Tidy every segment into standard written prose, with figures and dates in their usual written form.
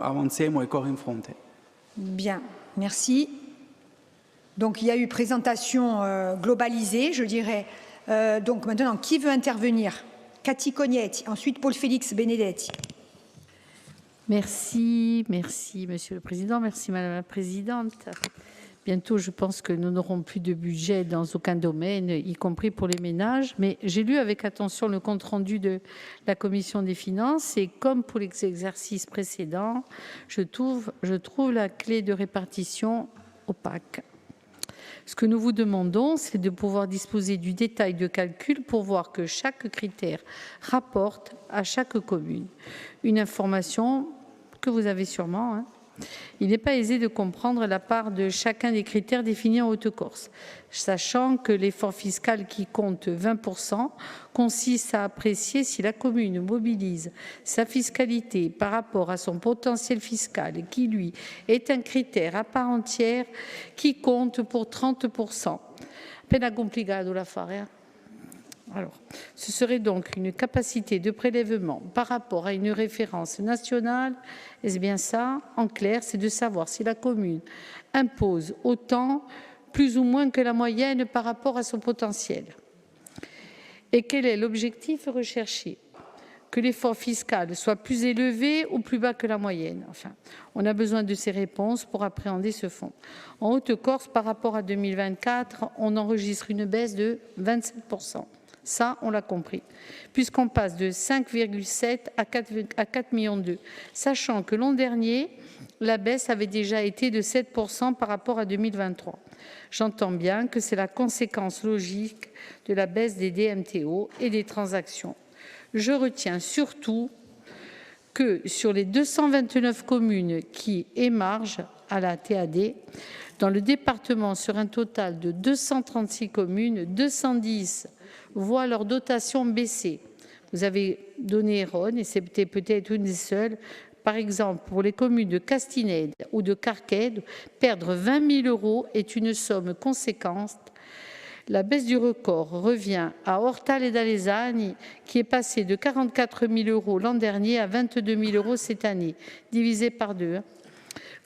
avanziamo e corre in fronte. Bien, merci. Donc il y a eu présentation globalisée, je dirais. Donc maintenant, qui veut intervenir? Cathy Cognetti, ensuite Paul-Félix Benedetti. Merci, Monsieur le Président, merci Madame la Présidente. Bientôt, je pense que nous n'aurons plus de budget dans aucun domaine, y compris pour les ménages. Mais j'ai lu avec attention le compte-rendu de la Commission des finances et comme pour les exercices précédents, je trouve la clé de répartition opaque. Ce que nous vous demandons, c'est de pouvoir disposer du détail de calcul pour voir que chaque critère rapporte à chaque commune. Une information que vous avez sûrement. Il n'est pas aisé de comprendre la part de chacun des critères définis en Haute-Corse, sachant que l'effort fiscal qui compte 20% consiste à apprécier si la commune mobilise sa fiscalité par rapport à son potentiel fiscal, qui lui est un critère à part entière qui compte pour 30%. Appena complicato da fare. Alors, ce serait donc une capacité de prélèvement par rapport à une référence nationale. Est-ce bien ça? En clair, c'est de savoir si la commune impose autant, plus ou moins que la moyenne par rapport à son potentiel. Et quel est l'objectif recherché? Que l'effort fiscal soit plus élevé ou plus bas que la moyenne. Enfin, on a besoin de ces réponses pour appréhender ce fonds. En Haute-Corse, par rapport à 2024, on enregistre une baisse de 27%. Ça, on l'a compris, puisqu'on passe de 5,7 à 4,2 millions, sachant que l'an dernier, la baisse avait déjà été de 7% par rapport à 2023. J'entends bien que c'est la conséquence logique de la baisse des DMTO et des transactions. Je retiens surtout que sur les 229 communes qui émargent à la TAD, dans le département, sur un total de 236 communes, 210 voient leur dotation baisser. Vous avez donné Rhône, et c'était peut-être une des seules. Par exemple, pour les communes de Castinède ou de Carquède, perdre 20 000 € est une somme conséquente. La baisse du record revient à Ortal et d'Alesagne, qui est passé de 44 000 € l'an dernier à 22 000 € cette année, divisé par deux.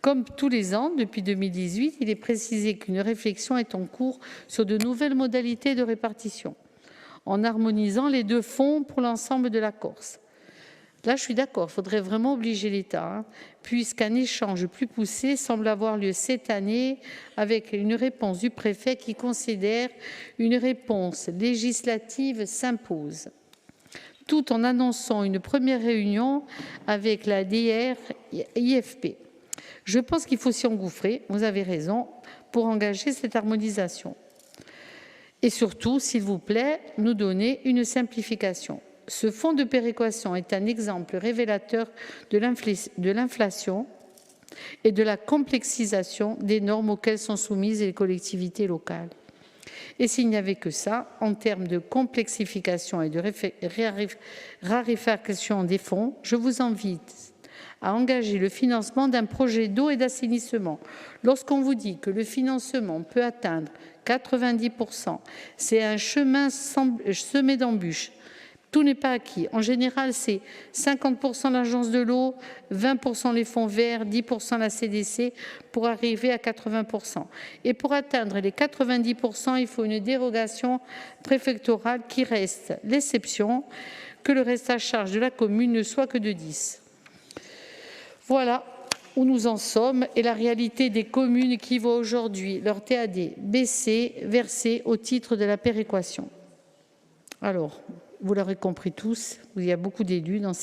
Comme tous les ans, depuis 2018, il est précisé qu'une réflexion est en cours sur de nouvelles modalités de répartition, en harmonisant les deux fonds pour l'ensemble de la Corse. Là, je suis d'accord, il faudrait vraiment obliger l'État, puisqu'un échange plus poussé semble avoir lieu cette année avec une réponse du préfet qui considère une réponse législative s'impose, tout en annonçant une première réunion avec la DRIFP. Je pense qu'il faut s'y engouffrer, vous avez raison, pour engager cette harmonisation. Et surtout, s'il vous plaît, nous donner une simplification. Ce fonds de péréquation est un exemple révélateur de l'inflation et de la complexisation des normes auxquelles sont soumises les collectivités locales. Et s'il n'y avait que ça, en termes de complexification et de raréfaction des fonds, je vous invite à engager le financement d'un projet d'eau et d'assainissement. Lorsqu'on vous dit que le financement peut atteindre 90%, c'est un chemin semé d'embûches. Tout n'est pas acquis. En général, c'est 50% l'agence de l'eau, 20% les fonds verts, 10% la CDC pour arriver à 80%. Et pour atteindre les 90%, il faut une dérogation préfectorale qui reste l'exception, que le reste à charge de la commune ne soit que de 10%. Voilà où nous en sommes et la réalité des communes qui voient aujourd'hui leur TAD baisser, versé au titre de la péréquation. Alors, vous l'aurez compris tous, il y a beaucoup d'élus dans cette